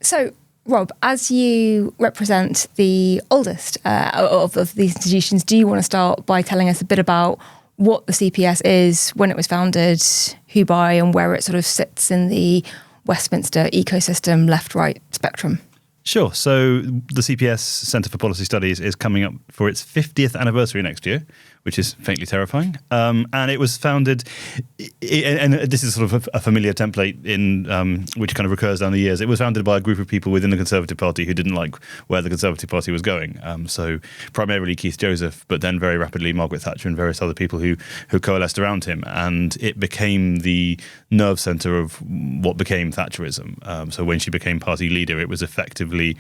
So, Rob, as you represent the oldest of these institutions, do you want to start by telling us a bit about what the CPS is, when it was founded, who by, and where it sort of sits in the Westminster ecosystem, left-right spectrum? Sure. So the CPS Centre for Policy Studies is coming up for its 50th anniversary next year, which is faintly terrifying. And it was founded, and this is sort of a familiar template in which kind of recurs down the years. It was founded by a group of people within the Conservative Party who didn't like where the Conservative Party was going. So primarily Keith Joseph, but then very rapidly Margaret Thatcher and various other people who coalesced around him. And it became the nerve centre of what became Thatcherism. So when she became party leader, it was effectively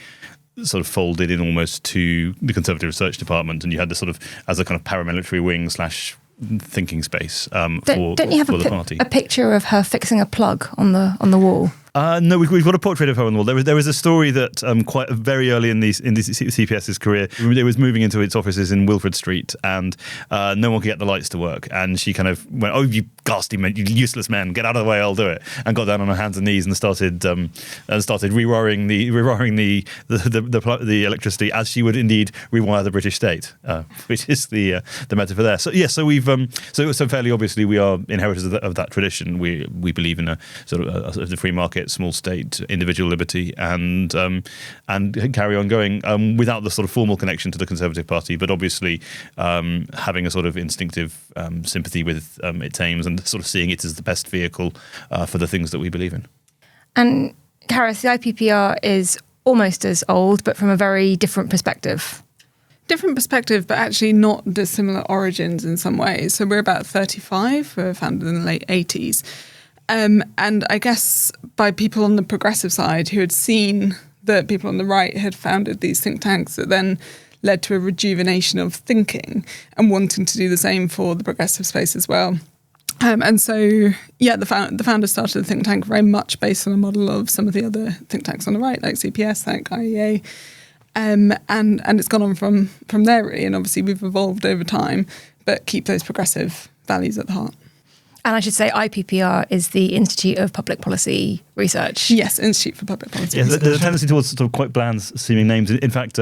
sort of folded in almost to the Conservative Research Department, and you had this sort of as a kind of paramilitary wing / thinking space for the party. A picture of her fixing a plug on the wall? No, we've got a portrait of her on the wall. There was a story that quite very early in the CPS's career, it was moving into its offices in Wilfrid Street, and no one could get the lights to work. And she kind of went, "Oh, you ghastly men, you useless men, get out of the way, I'll do it." And got down on her hands and knees and started rewiring the electricity as she would indeed rewire the British state, which is the metaphor there. So yeah, so we've so fairly obviously we are inheritors of that tradition. We believe in a sort of a free market, small state, individual liberty, and carry on going without the sort of formal connection to the Conservative Party, but obviously having a sort of instinctive sympathy with its aims and sort of seeing it as the best vehicle for the things that we believe in. And Carys, the IPPR is almost as old, but from a very different perspective. Different perspective, but actually not dissimilar origins in some ways. So we're about 35. We were founded in the late 80s. And I guess by people on the progressive side who had seen that people on the right had founded these think tanks that then led to a rejuvenation of thinking and wanting to do the same for the progressive space as well. And so, yeah, the founder started a think tank very much based on a model of some of the other think tanks on the right, like CPS, like IEA. And it's gone on from there, really. And obviously we've evolved over time, but keep those progressive values at the heart. And I should say IPPR is the Institute of Public Policy Research. Yes, Institute for Public Policy Research. There's a tendency towards sort of quite bland seeming names. In fact,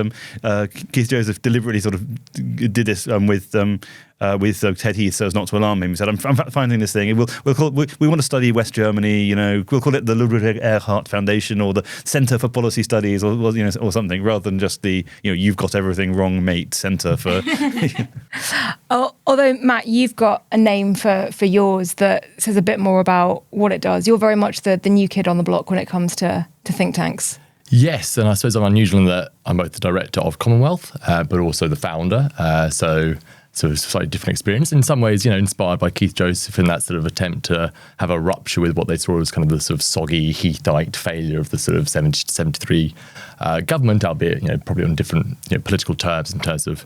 Keith Joseph deliberately sort of did this with Ted Heath so as not to alarm him. He said, I'm finding this thing. We want to study West Germany, we'll call it the Ludwig Erhard Foundation or the Centre for Policy Studies or something, rather than just the, you've got everything wrong, mate, Centre for... Although, Matt, you've got a name for yours that says a bit more about what it does. You're very much the new kid on the block when it comes to think tanks. Yes, and I suppose I'm unusual in that I'm both the director of Commonwealth, but also the founder. So it's a slightly different experience. In some ways, inspired by Keith Joseph in that sort of attempt to have a rupture with what they saw as kind of the sort of soggy Heathite failure of the sort of 70 to 73 government, albeit, probably on different political terms in terms of,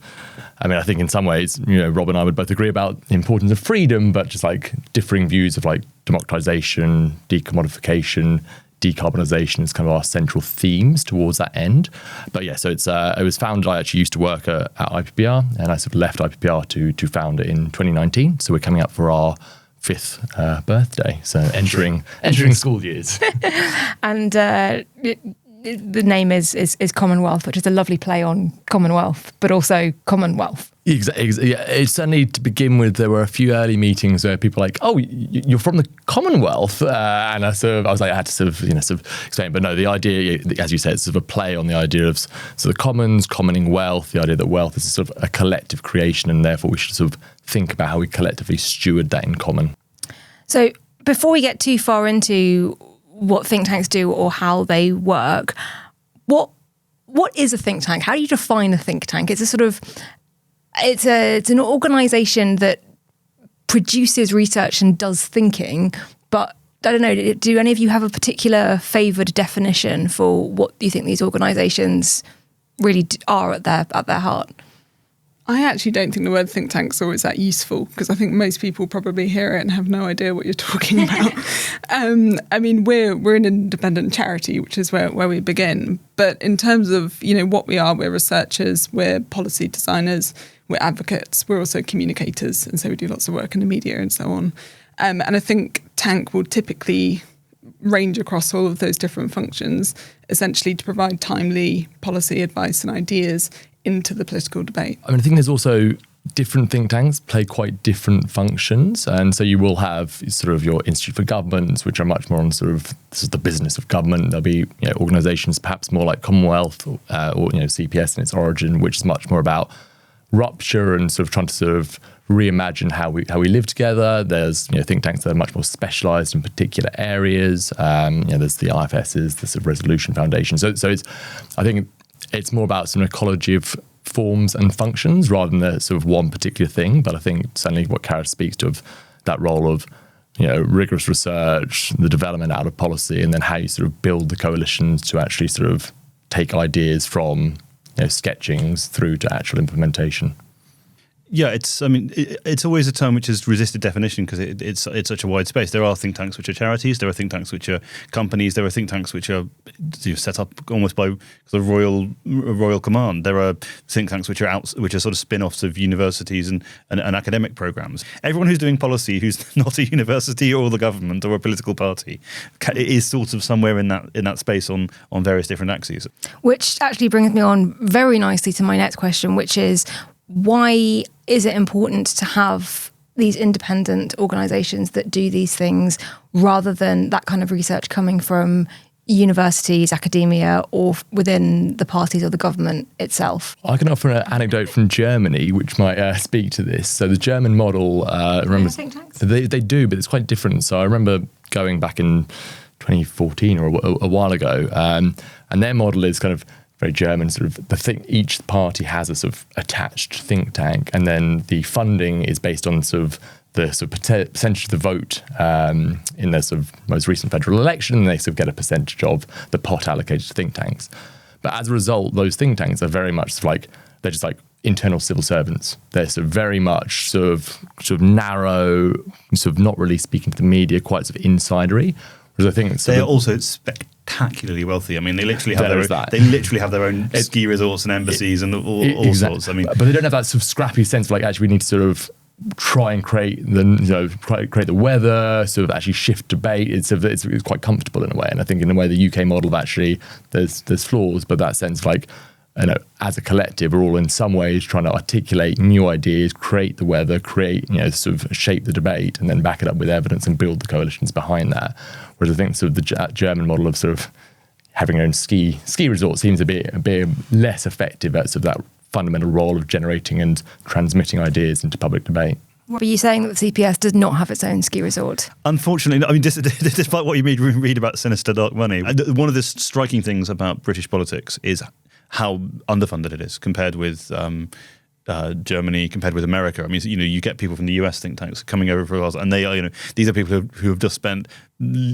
I think in some ways, Rob and I would both agree about the importance of freedom, but just like differing views of like democratization, decommodification, decarbonisation is kind of our central themes towards that end. But yeah, so it was founded, I actually used to work at IPPR, and I sort of left IPPR to found it in 2019. So we're coming up for our 5th birthday, so entering school years. And the name is Commonwealth, which is a lovely play on Commonwealth, but also Commonwealth. Exactly. Yeah, it's certainly to begin with. There were a few early meetings where people were like, "Oh, you're from the Commonwealth," and I was like, I had to sort of explain. But no, the idea, as you said, it's sort of a play on the idea of sort of commons, commoning wealth. The idea that wealth is a sort of a collective creation, and therefore we should sort of think about how we collectively steward that in common. So before we get too far into what think tanks do or how they work, what is a think tank? How do you define a think tank? It's a sort of it's an organisation that produces research and does thinking, but I don't know, do any of you have a particular favoured definition for what you think these organisations really are at their heart? I actually don't think the word think tank's always that useful, because I think most people probably hear it and have no idea what you're talking about. We're an independent charity, which is where we begin. But in terms of, what we are, we're researchers, we're policy designers, we're advocates, we're also communicators. And so we do lots of work in the media and so on. And I think tank will typically range across all of those different functions, essentially to provide timely policy advice and ideas into the political debate. I mean, I think there's also different think tanks play quite different functions. And so you will have sort of your Institute for Governments, which are much more on sort of this is the business of government. There'll be organisations perhaps more like Commonwealth or CPS in its origin, which is much more about rupture and sort of trying to sort of reimagine how we live together. There's think tanks that are much more specialised in particular areas. There's the IFSs, the sort of Resolution Foundation. So it's, I think it's more about some ecology of forms and functions rather than the sort of one particular thing. But I think certainly what Carys speaks to of that role of rigorous research, the development out of policy, and then how you sort of build the coalitions to actually sort of take ideas from sketchings through to actual implementation. Yeah, it's always a term which has resisted definition because it's such a wide space. There are think tanks which are charities, there are think tanks which are companies, there are think tanks which are set up almost by sort of royal command. There are think tanks which are sort of spin-offs of universities and academic programs. Everyone who's doing policy who's not a university or the government or a political party is sort of somewhere in that space on various different axes. Which actually brings me on very nicely to my next question, which is, why is it important to have these independent organisations that do these things rather than that kind of research coming from universities, academia, or within the parties or the government itself? I can offer an anecdote from Germany, which might speak to this. So the German model, remember, think tanks? They do, but it's quite different. So I remember going back in 2014 or a while ago, and their model is kind of very German, sort of each party has a sort of attached think tank, and then the funding is based on sort of the sort of percentage of the vote in their sort of most recent federal election, and they sort of get a percentage of the pot allocated to think tanks. But as a result, those think tanks are very much like, they're just like internal civil servants. They're sort of very much sort of narrow, sort of not really speaking to the media, quite sort of insidery. Whereas I think they're also spectacularly wealthy. I mean, they literally have their own ski resorts and embassies and all sorts. I mean, but they don't have that sort of scrappy sense of like, actually we need to sort of try and create the weather, sort of actually shift debate. It's quite comfortable in a way. And I think in a way the UK model of actually there's flaws, but that sense of like, as a collective, we're all in some ways trying to articulate new ideas, create the weather, sort of shape the debate, and then back it up with evidence and build the coalitions behind that. Whereas I think sort of the German model of sort of having your own ski resort seems a bit less effective at sort of that fundamental role of generating and transmitting ideas into public debate. Are you saying that the CPS does not have its own ski resort? Unfortunately, I mean, despite what you read about sinister dark money, one of the striking things about British politics is how underfunded it is compared with Germany, compared with America. I mean, you get people from the US think tanks coming over for a while, and they are, these are people who have just spent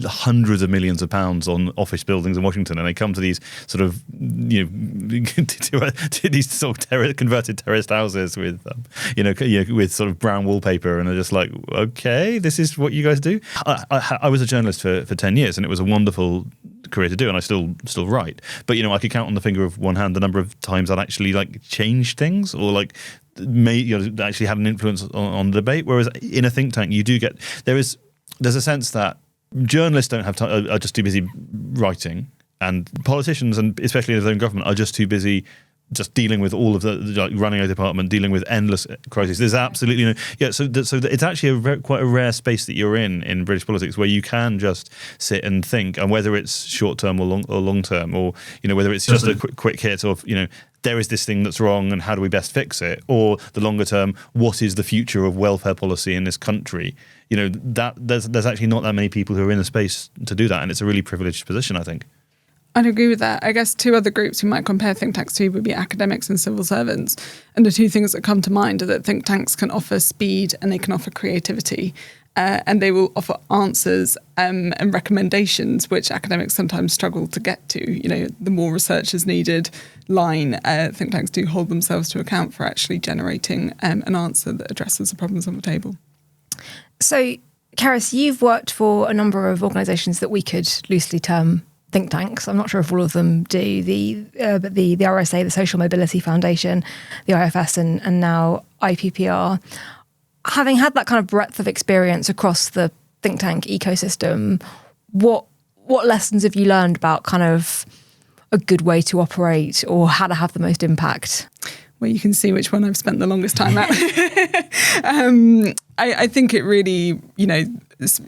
hundreds of millions of pounds on office buildings in Washington, and they come to these sort of, to these sort of converted terraced houses with, with sort of brown wallpaper, and they're just like, okay, this is what you guys do. I was a journalist for 10 years, and it was a wonderful career to do, and I still write. But I could count on the finger of one hand the number of times I'd actually like changed things or like actually had an influence on the debate. Whereas in a think tank, you do get there's a sense that journalists don't have time, are just too busy writing, and politicians, and especially in their own government, are just too busy just dealing with all of the running a department, dealing with endless crises. There's absolutely so it's actually quite a rare space that you're in British politics where you can just sit and think, and whether it's short term or long term, or whether it's just a quick hit of there is this thing that's wrong and how do we best fix it, or the longer term, what is the future of welfare policy in this country? That there's actually not that many people who are in the space to do that, and it's a really privileged position, I think. I'd agree with that. I guess two other groups we might compare think tanks to would be academics and civil servants. And the two things that come to mind are that think tanks can offer speed and they can offer creativity. And they will offer answers and recommendations, which academics sometimes struggle to get to. The more research is needed line, think tanks do hold themselves to account for actually generating an answer that addresses the problems on the table. So, Carys, you've worked for a number of organisations that we could loosely term think tanks. I'm not sure if all of them do, but the RSA, the Social Mobility Foundation, the IFS, and now IPPR. Having had that kind of breadth of experience across the think tank ecosystem, what what lessons have you learned about kind of a good way to operate or how to have the most impact? Well, you can see which one I've spent the longest time at. I think it really,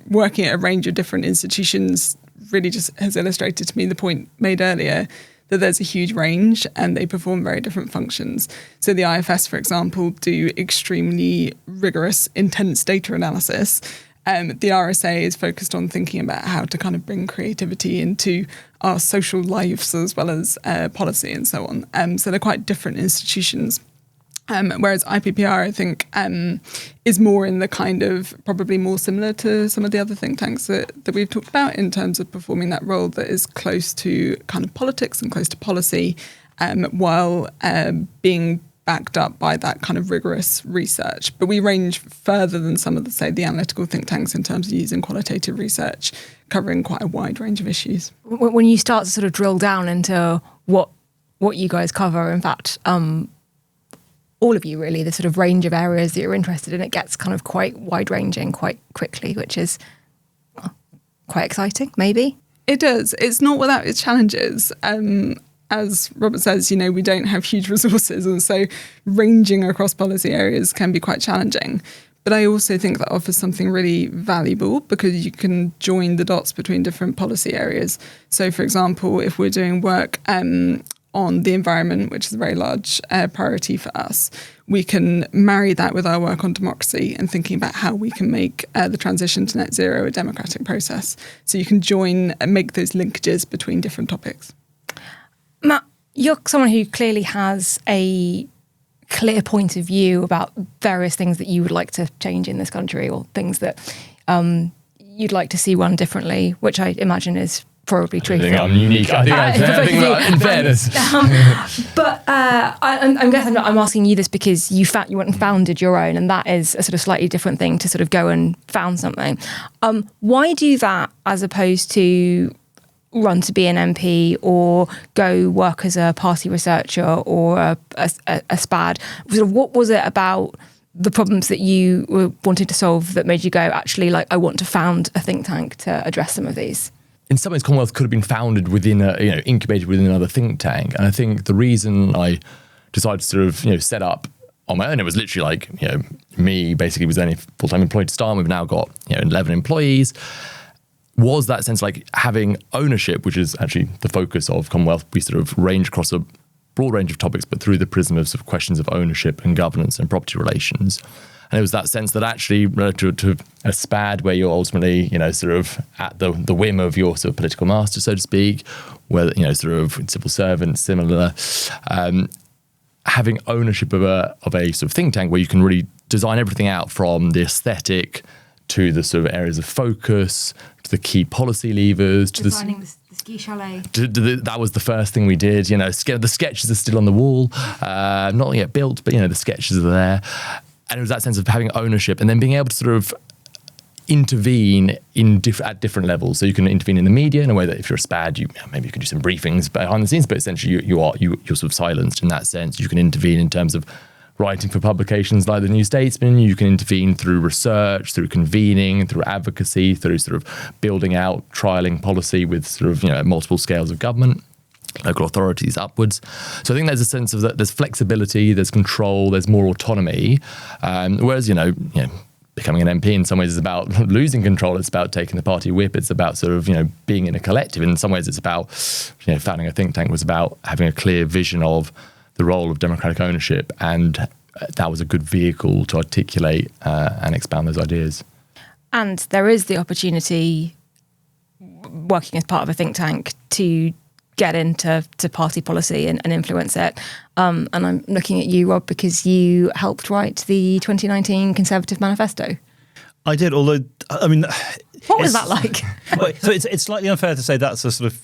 working at a range of different institutions really just has illustrated to me the point made earlier that there's a huge range and they perform very different functions. So the IFS, for example, do extremely rigorous, intense data analysis. The RSA is focused on thinking about how to kind of bring creativity into our social lives as well as policy and so on. So they're quite different institutions. Whereas IPPR, I think, is more in the kind of probably more similar to some of the other think tanks that we've talked about in terms of performing that role that is close to kind of politics and close to policy, while being backed up by that kind of rigorous research. But we range further than some of the analytical think tanks in terms of using qualitative research, covering quite a wide range of issues. When you start to sort of drill down into what you guys cover, in fact, all of you really, the sort of range of areas that you're interested in, it gets kind of quite wide-ranging quite quickly, which is quite exciting, maybe? It does. It's not without its challenges. As Robert says, we don't have huge resources, and so ranging across policy areas can be quite challenging. But I also think that offers something really valuable because you can join the dots between different policy areas. So, for example, if we're doing work on the environment, which is a very large priority for us, we can marry that with our work on democracy and thinking about how we can make the transition to net zero a democratic process. So you can join and make those linkages between different topics. Matt, you're someone who clearly has a clear point of view about various things that you would like to change in this country or things that you'd like to see run differently, which I imagine is probably true. I think I'm unique. I think in fairness. But I'm guessing I'm asking you this because you went and founded your own, and that is a sort of slightly different thing to sort of go and found something. Why do that as opposed to run to be an MP or go work as a party researcher or a SPAD? Sort of what was it about the problems that you were wanting to solve that made you go, actually, like, I want to found a think tank to address some of these? In some ways, Commonwealth could have been founded within incubated within another think tank. And I think the reason I decided to sort of, set up on my own, it was literally like, me basically was only full-time employed to start. We've now got, 11 employees. Was that sense like having ownership, which is actually the focus of Commonwealth. We sort of range across a broad range of topics, but through the prism of sort of questions of ownership and governance and property relations. And it was that sense that actually, relative to a SPAD, where you're ultimately, sort of at the whim of your sort of political master, so to speak, where, sort of civil servant, similar, having ownership of a sort of think tank where you can really design everything out from the aesthetic to the sort of areas of focus, to the key policy levers, to designing the ski chalet. That was the first thing we did. The sketches are still on the wall, not yet built, but the sketches are there. And it was that sense of having ownership and then being able to sort of intervene at different levels. So you can intervene in the media in a way that if you're a SPAD, maybe you could do some briefings behind the scenes, but essentially you're sort of silenced in that sense. You can intervene in terms of writing for publications like the New Statesman. You can intervene through research, through convening, through advocacy, through sort of building out, trialling policy with sort of multiple scales of government, local authorities upwards. So I think there's a sense of that there's flexibility, there's control, there's more autonomy. Whereas, becoming an MP in some ways is about losing control. It's about taking the party whip. It's about sort of, being in a collective. In some ways it's about, founding a think tank was about having a clear vision of the role of democratic ownership. And that was a good vehicle to articulate and expand those ideas. And there is the opportunity, working as part of a think tank, to get into party policy and influence it. And I'm looking at you, Rob, because you helped write the 2019 Conservative Manifesto. I did, although, I mean... What was that like? So it's slightly unfair to say that's a sort of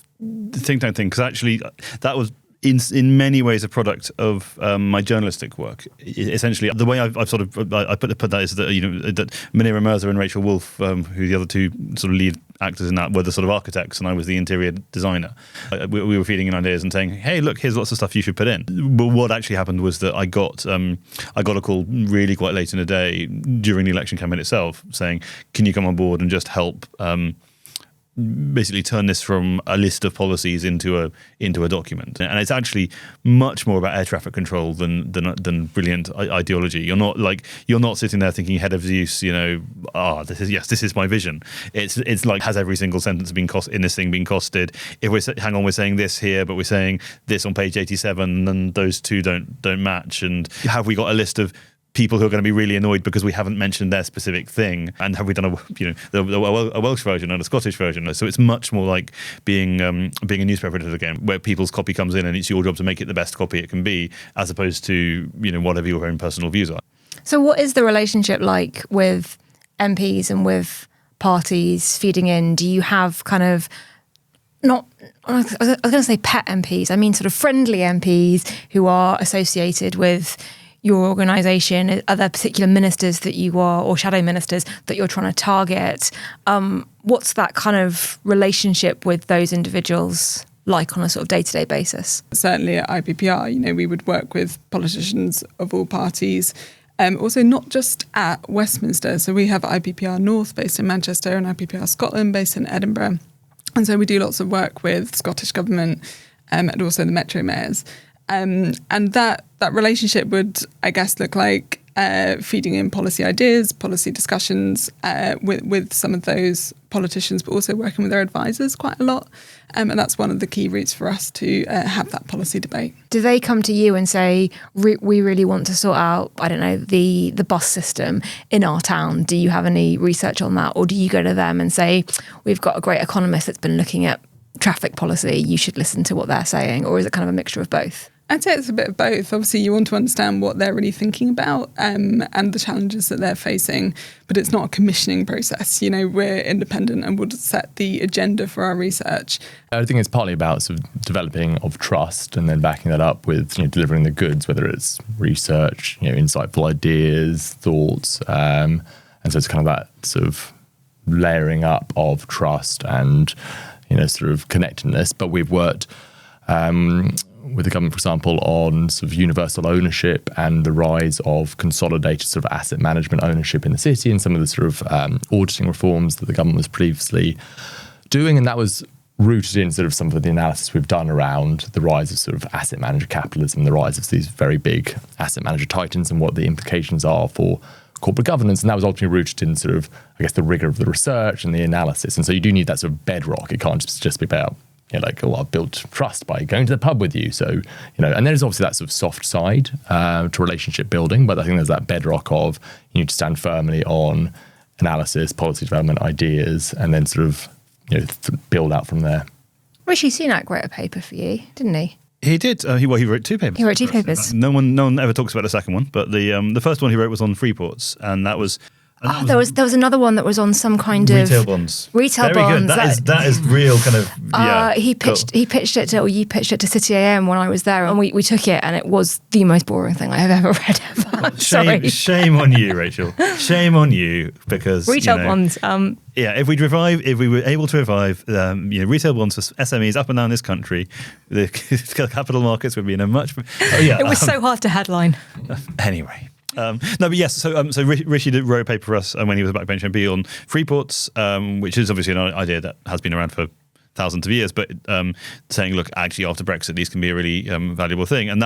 think tank thing, because actually that was in many ways a product of my journalistic work. Essentially, the way I sort of put that is that that Munira Mirza and Rachel Wolfe, who the other two sort of lead actors in that, were the sort of architects, and I was the interior designer. We were feeding in ideas and saying, "Hey, look, here's lots of stuff you should put in." But what actually happened was that I got a call really quite late in the day during the election campaign itself, saying, "Can you come on board and just help?" basically turn this from a list of policies into a document. And it's actually much more about air traffic control than brilliant ideology. You're not sitting there thinking head of Zeus, this is my vision. It's like, has every single sentence been in this thing been costed? If we're saying this here, but we're saying this on page 87, and those two don't match. And have we got a list of people who are going to be really annoyed because we haven't mentioned their specific thing? And have we done a Welsh version and a Scottish version? So it's much more like being a newspaper editor again, where people's copy comes in and it's your job to make it the best copy it can be, as opposed to whatever your own personal views are. So what is the relationship like with MPs and with parties feeding in? Do you have kind of I was going to say pet MPs. I mean sort of friendly MPs who are associated with your organisation? Are there particular ministers that you are, or shadow ministers that you're trying to target? What's that kind of relationship with those individuals like on a sort of day-to-day basis? Certainly at IPPR, we would work with politicians of all parties. Also not just at Westminster. So we have IPPR North based in Manchester and IPPR Scotland based in Edinburgh. And so we do lots of work with Scottish Government and also the Metro Mayors. And that relationship would, I guess, look like feeding in policy ideas, policy discussions with some of those politicians, but also working with their advisors quite a lot. And that's one of the key routes for us to have that policy debate. Do they come to you and say, we really want to sort out, I don't know, the bus system in our town? Do you have any research on that? Or do you go to them and say, we've got a great economist that's been looking at traffic policy, you should listen to what they're saying? Or is it kind of a mixture of both? I'd say it's a bit of both. Obviously, you want to understand what they're really thinking about and the challenges that they're facing, but it's not a commissioning process. We're independent and would set the agenda for our research. I think it's partly about sort of developing of trust and then backing that up with delivering the goods, whether it's research, insightful ideas, thoughts. And so it's kind of that sort of layering up of trust and, sort of connectedness. But we've worked with the government, for example, on sort of universal ownership and the rise of consolidated sort of asset management ownership in the city and some of the sort of auditing reforms that the government was previously doing. And that was rooted in sort of some of the analysis we've done around the rise of sort of asset manager capitalism, the rise of these very big asset manager titans and what the implications are for corporate governance. And that was ultimately rooted in sort of, I guess, the rigor of the research and the analysis. And so you do need that sort of bedrock. It can't just be about I've built trust by going to the pub with you. So, and there's obviously that sort of soft side to relationship building, but I think there's that bedrock of you need to stand firmly on analysis, policy development, ideas, and then sort of, build out from there. Rishi Sunak wrote a paper for you, didn't he? He did. He wrote two papers. He wrote two papers. No one ever talks about the second one, but the first one he wrote was on free ports, and that was. There was another one that was on some kind of retail bonds. Retail Very bonds. Good. That is real kind of. Yeah. He pitched it to, or you pitched it to City AM when I was there, and we took it, and it was the most boring thing I have ever read ever. Shame on you, Rachel. Shame on you, because retail bonds. If we were able to revive, retail bonds for SMEs up and down this country, the capital markets would be in a much. It was so hard to headline. Anyway. So Rishi wrote a paper for us when he was a backbench MP on free ports, which is obviously an idea that has been around for thousands of years, but saying, look, actually after Brexit, these can be a really valuable thing, and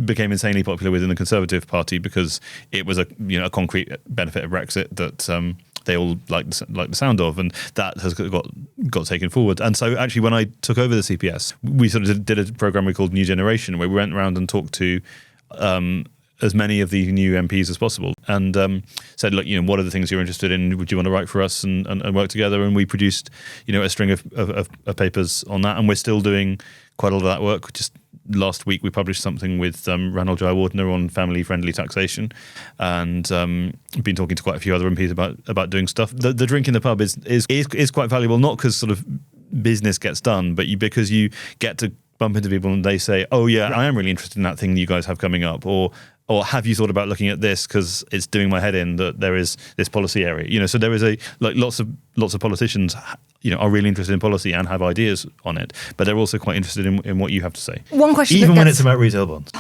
became insanely popular within the Conservative Party because it was a concrete benefit of Brexit that they all like the sound of, and that has got taken forward. And so actually, when I took over the CPS, we sort of did a program we called New Generation, where we went around and talked to as many of the new MPs as possible, and said, look, what are the things you're interested in? Would you want to write for us and work together? And we produced, a string of papers on that, and we're still doing quite a lot of that work. Just last week, we published something with Ranald Jayawardena on family-friendly taxation, and been talking to quite a few other MPs about doing stuff. The drink in the pub is quite valuable, not because sort of business gets done, but because you get to bump into people and they say, oh yeah, I am really interested in that thing you guys have coming up, or have you thought about looking at this because it's doing my head in that there is this policy area. So there is lots of politicians are really interested in policy and have ideas on it, but they're also quite interested in what you have to say. One question, even when it's about retail bonds.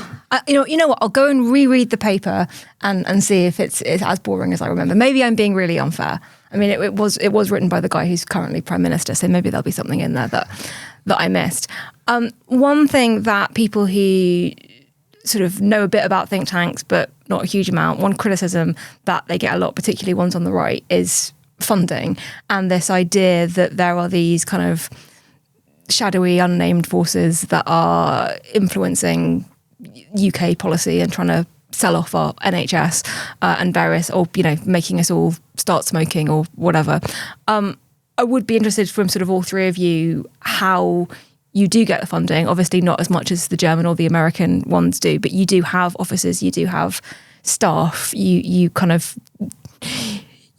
You know what? I'll go and reread the paper and see if it's as boring as I remember. Maybe I'm being really unfair. I mean, it was written by the guy who's currently Prime Minister, so maybe there'll be something in there that I missed. One thing that people who sort of know a bit about think tanks, but not a huge amount, one criticism that they get a lot, particularly ones on the right, is funding and this idea that there are these kind of shadowy, unnamed forces that are influencing UK policy and trying to sell off our NHS and various, or making us all start smoking or whatever. I would be interested from sort of all three of you how you do get the funding. Obviously not as much as the German or the American ones do, but you do have offices, you do have staff, you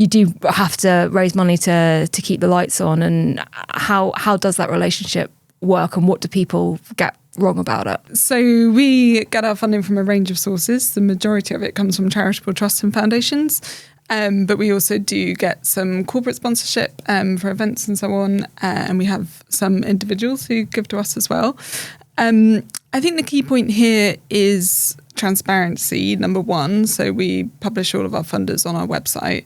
do have to raise money to keep the lights on. And how does that relationship work, and what do people get wrong about it? So we get our funding from a range of sources. The majority of it comes from charitable trusts and foundations. But we also do get some corporate sponsorship for events and so on. And we have some individuals who give to us as well. I think the key point here is transparency, number one. So we publish all of our funders on our website.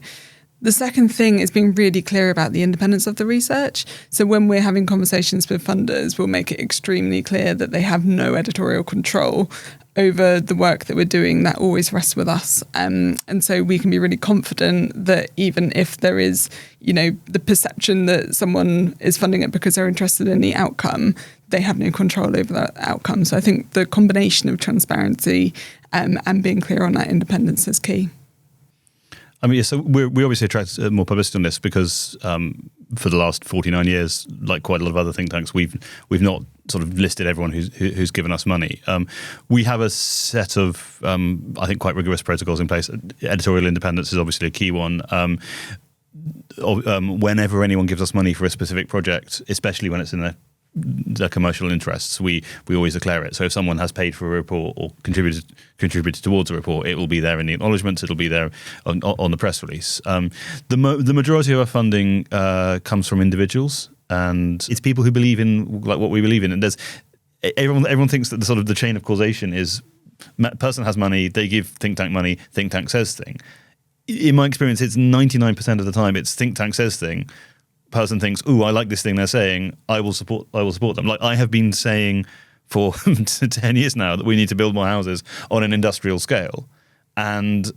The second thing is being really clear about the independence of the research. So when we're having conversations with funders, we'll make it extremely clear that they have no editorial control over the work that we're doing. That always rests with us. And so we can be really confident that even if there is, the perception that someone is funding it because they're interested in the outcome, they have no control over that outcome. So I think the combination of transparency and being clear on that independence is key. I mean, so we obviously attract more publicity on this because for the last 49 years, like quite a lot of other think tanks, we've not sort of listed everyone who's given us money. We have a set of, I think, quite rigorous protocols in place. Editorial independence is obviously a key one. Whenever anyone gives us money for a specific project, especially when it's in their commercial interests, we always declare it. So if someone has paid for a report or contributed towards a report, it will be there in the acknowledgements, it'll be there on the press release. The majority of our funding comes from individuals, and it's people who believe in like what we believe in. And there's everyone thinks that the chain of causation is person has money, they give think tank money, think tank says thing. In my experience, it's 99% of the time it's think tank says thing. Person thinks, "Ooh, I like this thing they're saying. I will support them." Like I have been saying for 10 years now that we need to build more houses on an industrial scale, and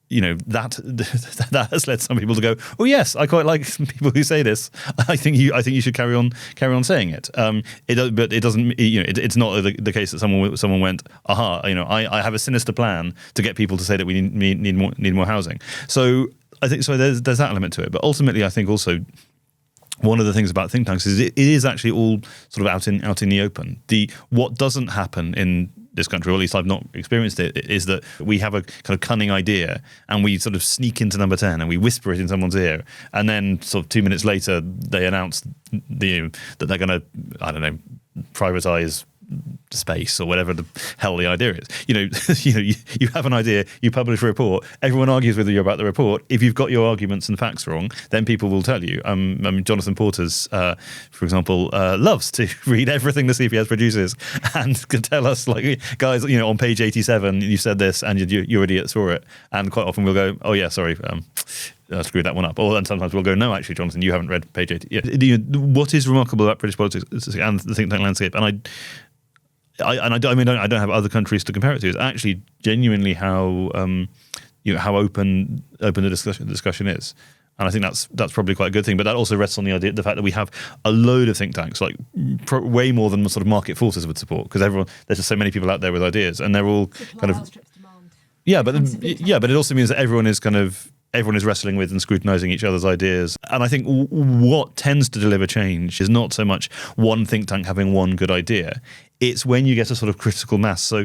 that has led some people to go, "Oh yes, I quite like people who say this. I think you should carry on saying it." But it doesn't. It's not the case that someone went, "Aha, I have a sinister plan to get people to say that we need more housing." So I think there's that element to it, but ultimately I think also, one of the things about think tanks is it is actually all sort of out in the open. What doesn't happen in this country, or at least I've not experienced it, is that we have a kind of cunning idea and we sort of sneak into number 10 and we whisper it in someone's ear, and then sort of 2 minutes later they announce that they're going to, I don't know, privatize space or whatever the hell the idea is. You have an idea, you publish a report, everyone argues with you about the report. If you've got your arguments and facts wrong, then people will tell you. Jonathan Porter's, for example, loves to read everything the CPS produces and can tell us, like, guys, on page 87 you said this and your idiot saw it. And quite often we'll go, "Oh yeah, sorry, screwed that one up." Or then sometimes we'll go, "No, actually, Jonathan, you haven't read page 80. Yeah. What is remarkable about British politics and the think tank landscape, and I don't have other countries to compare it to, is actually genuinely how open the discussion is. And I think that's probably quite a good thing. But that also rests on the fact that we have a load of think tanks, like way more than sort of market forces would support, because there's just so many people out there with ideas, and they're all kind of but it also means that everyone is wrestling with and scrutinizing each other's ideas. And I think what tends to deliver change is not so much one think tank having one good idea. It's when you get a sort of critical mass. So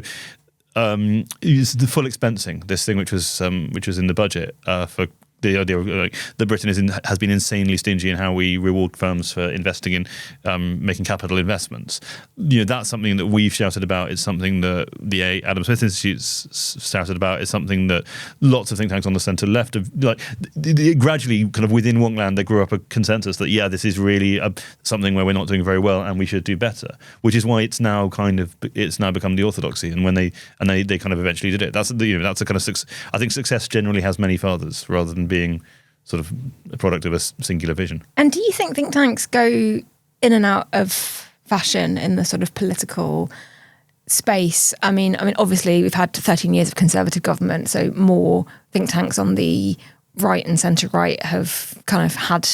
it's the full expensing, this thing which was in the budget for the idea of that Britain has been insanely stingy in how we reward firms for investing in making capital investments. That's something that we've shouted about. It's something that the Adam Smith Institute's shouted about. It's something that lots of think tanks on the centre left have gradually, kind of within Wonkland, they grew up a consensus that this is really something where we're not doing very well and we should do better. Which is why it's now become the orthodoxy. And when they kind of eventually did it, that's a kind of I think success generally has many fathers rather than being sort of a product of a singular vision. And do you think think tanks go in and out of fashion in the sort of political space? I mean, obviously we've had 13 years of Conservative government, so more think tanks on the right and centre right have kind of had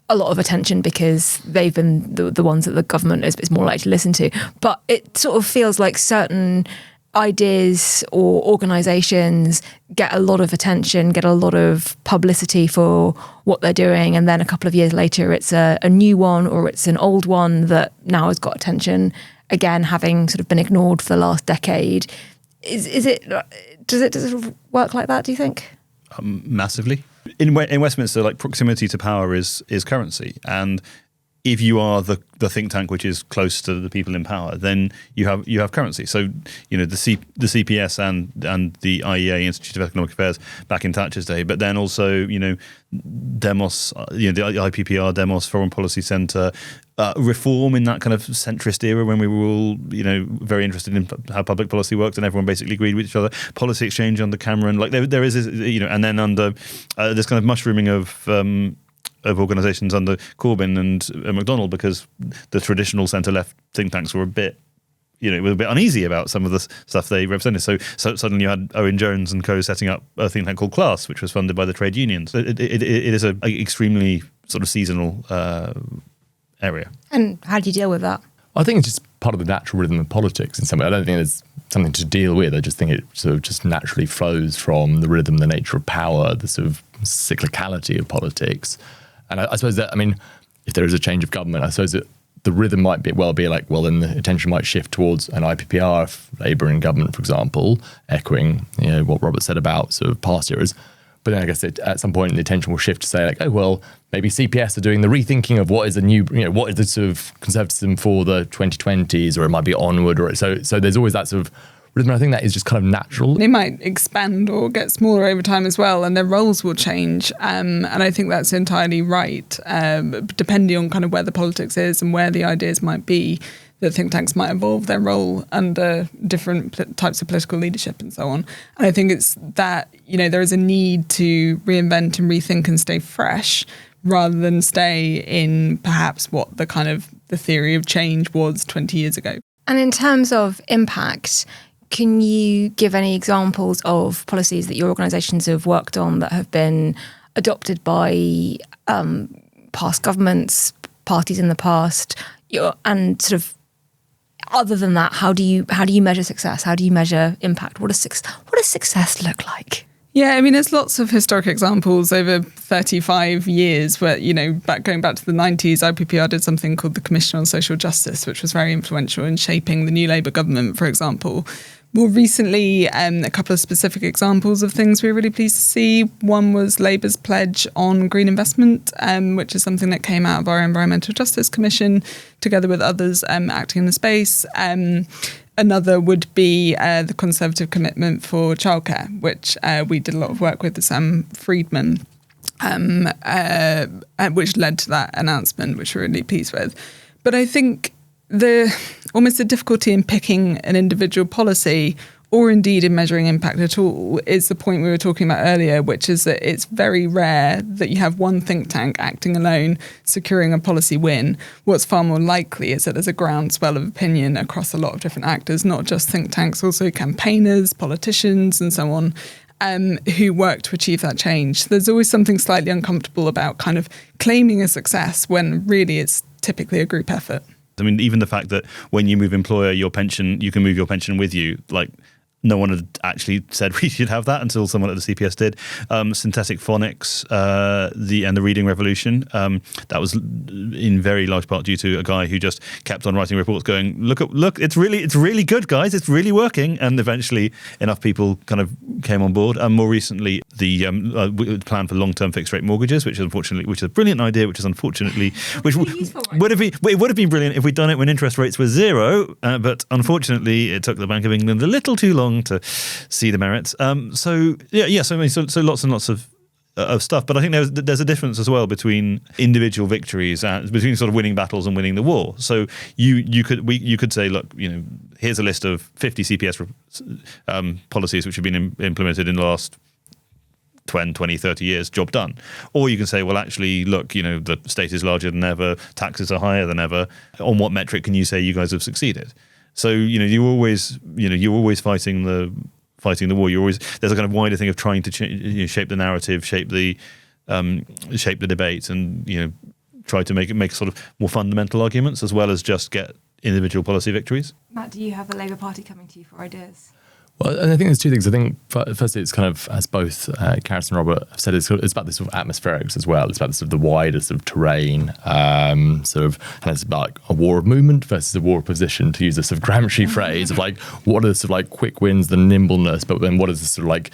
a lot of attention because they've been the ones that the government is more likely to listen to. But it sort of feels like certain ideas or organisations get a lot of attention, get a lot of publicity for what they're doing, and then a couple of years later it's a new one or it's an old one that now has got attention, again having sort of been ignored for the last decade. Does it sort of work like that, do you think? Massively. In Westminster, like, proximity to power is currency, and if you are the think tank which is close to the people in power, then you have currency. So, you know, the CPS and the IEA, Institute of Economic Affairs, back in Thatcher's day, but then also, you know, Demos, you know, the IPPR, Demos, Foreign Policy Centre, reform in that kind of centrist era when we were all, you know, very interested in how public policy worked and everyone basically agreed with each other. Policy exchange under Cameron, like there is, you know, and then under this kind of mushrooming of organisations under Corbyn and McDonnell, because the traditional centre-left think tanks were a bit uneasy about some of the stuff they represented. So suddenly you had Owen Jones and co setting up a think tank called Class, which was funded by the trade unions. It is an extremely sort of seasonal area. And how do you deal with that? I think it's just part of the natural rhythm of politics in some way. I don't think there's something to deal with. I just think it sort of just naturally flows from the rhythm, the nature of power, the sort of cyclicality of politics. And I suppose that, I mean, if there is a change of government, I suppose that the rhythm might be like, well, then the attention might shift towards an IPPR if Labour in government, for example, echoing, you know, what Robert said about sort of past eras. But then I guess at some point the attention will shift to say, like, oh, well, maybe CPS are doing the rethinking of what is a new, you know, what is the sort of conservatism for the 2020s, or it might be onward, or so there's always that sort of rhythm. I think that is just kind of natural. They might expand or get smaller over time as well, and their roles will change. And I think that's entirely right, depending on kind of where the politics is and where the ideas might be. That think tanks might evolve their role under different types of political leadership and so on. And I think it's that, you know, there is a need to reinvent and rethink and stay fresh rather than stay in perhaps what the kind of the theory of change was 20 years ago. And in terms of impact, can you give any examples of policies that your organisations have worked on that have been adopted by past governments, parties in the past, and sort of, other than that, how do you measure success? How do you measure impact? What does success look like? Yeah, I mean, there's lots of historic examples over 35 years where, you know, going back to the 90s, IPPR did something called the Commission on Social Justice, which was very influential in shaping the new Labour government, for example. More recently, a couple of specific examples of things we were really pleased to see. One was Labour's pledge on green investment, which is something that came out of our Environmental Justice Commission, together with others acting in the space. Another would be the Conservative commitment for childcare, which we did a lot of work with Sam Friedman, which led to that announcement, which we're really pleased with. But I think almost the difficulty in picking an individual policy, or indeed in measuring impact at all, is the point we were talking about earlier, which is that it's very rare that you have one think tank acting alone, securing a policy win. What's far more likely is that there's a groundswell of opinion across a lot of different actors, not just think tanks, also campaigners, politicians, and so on, who work to achieve that change. There's always something slightly uncomfortable about kind of claiming a success when really it's typically a group effort. I mean, even the fact that when you move employer, you can move your pension with you, like, no one had actually said we should have that until someone at the CPS did. Synthetic phonics, the reading revolution. That was in very large part due to a guy who just kept on writing reports going, look, it's really good, guys. It's really working. And eventually enough people kind of came on board. More recently, the plan for long-term fixed rate mortgages, which is a brilliant idea, which would have been brilliant if we'd done it when interest rates were zero. But unfortunately, it took the Bank of England a little too long to see the merits. So lots and lots of stuff. But I think there's a difference as well between individual victories and between sort of winning battles and winning the war. So you could say, look, you know, here's a list of 50 CPS policies which have been implemented in the last 20, 30 years, job done. Or you can say, well, actually, look, the state is larger than ever, taxes are higher than ever. On what metric can you say you guys have succeeded? So, you're always fighting the war. There's a kind of wider thing of trying to shape the narrative, shape the debate, and try to make sort of more fundamental arguments as well as just get individual policy victories. Matt, do you have the Labour Party coming to you for ideas? Well, and I think there's two things. I think firstly, it's kind of, as both Carys and Robert have said, it's about this sort of atmospherics as well. It's about sort of the wider sort of terrain, and it's about like a war of movement versus a war of position, to use a sort of Gramsci phrase of like, what are the sort of like quick wins, the nimbleness, but then what is the sort of like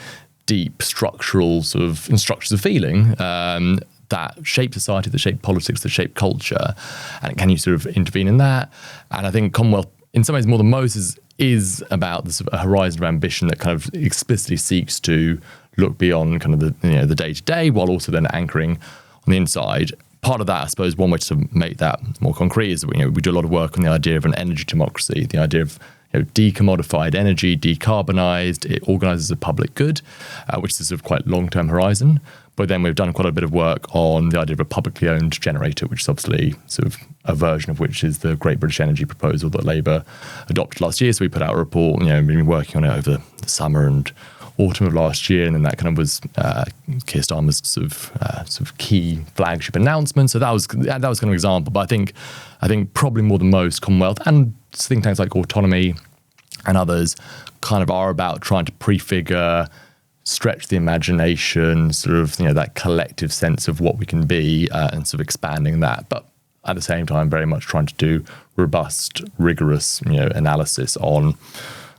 deep structural sort of structures of feeling that shape society, that shape politics, that shape culture, and can you sort of intervene in that? And I think Commonwealth, in some ways more than most, is about this sort of horizon of ambition that kind of explicitly seeks to look beyond kind of the day-to-day, while also then anchoring on the inside. Part of that, I suppose, one way to sort of make that more concrete is that we do a lot of work on the idea of an energy democracy, the idea of decommodified energy, decarbonised, it organises a public good, which is a sort of quite long-term horizon. But then we've done quite a bit of work on the idea of a publicly owned generator, which is obviously sort of a version of which is the Great British Energy proposal that Labour adopted last year. So we put out a report, we've been working on it over the summer and autumn of last year, and then that kind of was Keir Starmer's sort of key flagship announcement. So that was kind of an example. But I think probably more than most, Commonwealth and think tanks like Autonomy and others kind of are about trying to prefigure, stretch the imagination, sort of that collective sense of what we can be, and sort of expanding that. But at the same time, very much trying to do robust, rigorous, analysis on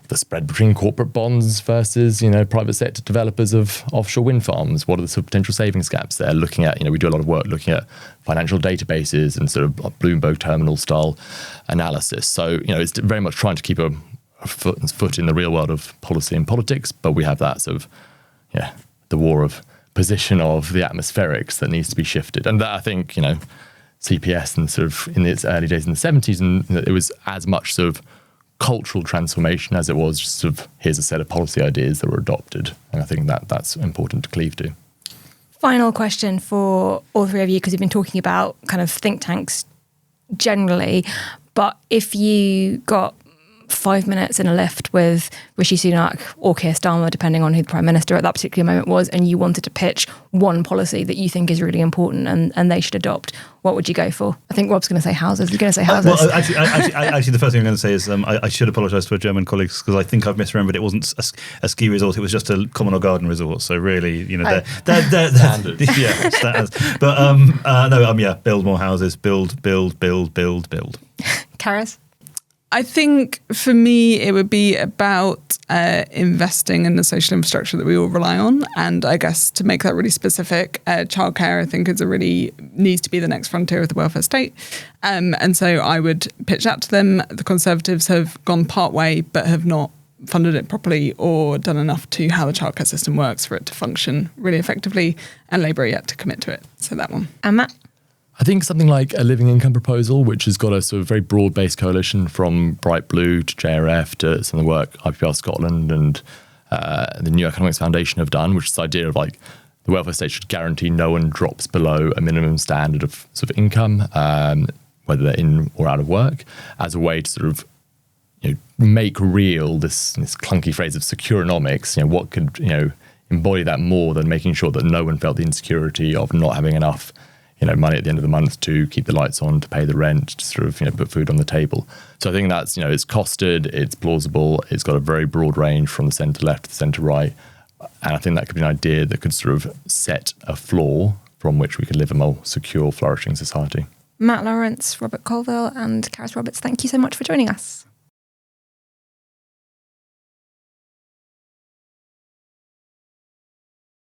the spread between corporate bonds versus, private sector developers of offshore wind farms. What are the sort of potential savings gaps there? Looking at, we do a lot of work looking at financial databases and sort of Bloomberg terminal style analysis. So, it's very much trying to keep a foot in the real world of policy and politics, but we have that sort of, the war of position of the atmospherics that needs to be shifted. And that, I think, CPS and sort of in its early days in the 70s, and it was as much sort of cultural transformation as it was just sort of, here's a set of policy ideas that were adopted. And I think that's important to cleave to. Final question for all three of you, because you've been talking about kind of think tanks generally, but if you got 5 minutes in a lift with Rishi Sunak or Keir Starmer, depending on who the Prime Minister at that particular moment was, and you wanted to pitch one policy that you think is really important and they should adopt, what would you go for? I think Rob's going to say houses. You're going to say houses. Well, actually, the first thing I'm going to say is I should apologise to our German colleagues because I think I've misremembered. It wasn't a ski resort; it was just a common or garden resort. So really, they're standard. Yeah, standards. But build more houses. Build. Carys? I think for me, it would be about investing in the social infrastructure that we all rely on. And I guess to make that really specific, childcare, I think, needs to be the next frontier of the welfare state. And so I would pitch that to them. The Conservatives have gone part way, but have not funded it properly or done enough to how the childcare system works for it to function really effectively. And Labour are yet to commit to it. So that one. And Matt? I think something like a living income proposal, which has got a sort of very broad-based coalition from Bright Blue to JRF to some of the work IPPR Scotland and the New Economics Foundation have done, which is the idea of like the welfare state should guarantee no one drops below a minimum standard of sort of income, whether they're in or out of work, as a way to sort of make real this clunky phrase of securenomics. What could embody that more than making sure that no one felt the insecurity of not having enough money at the end of the month to keep the lights on, to pay the rent, to sort of put food on the table. So I think that's it's costed, it's plausible, it's got a very broad range from the centre left to the centre right, and I think that could be an idea that could sort of set a floor from which we could live a more secure, flourishing society. Matt Lawrence, Robert Colvile, and Carys Roberts, thank you so much for joining us.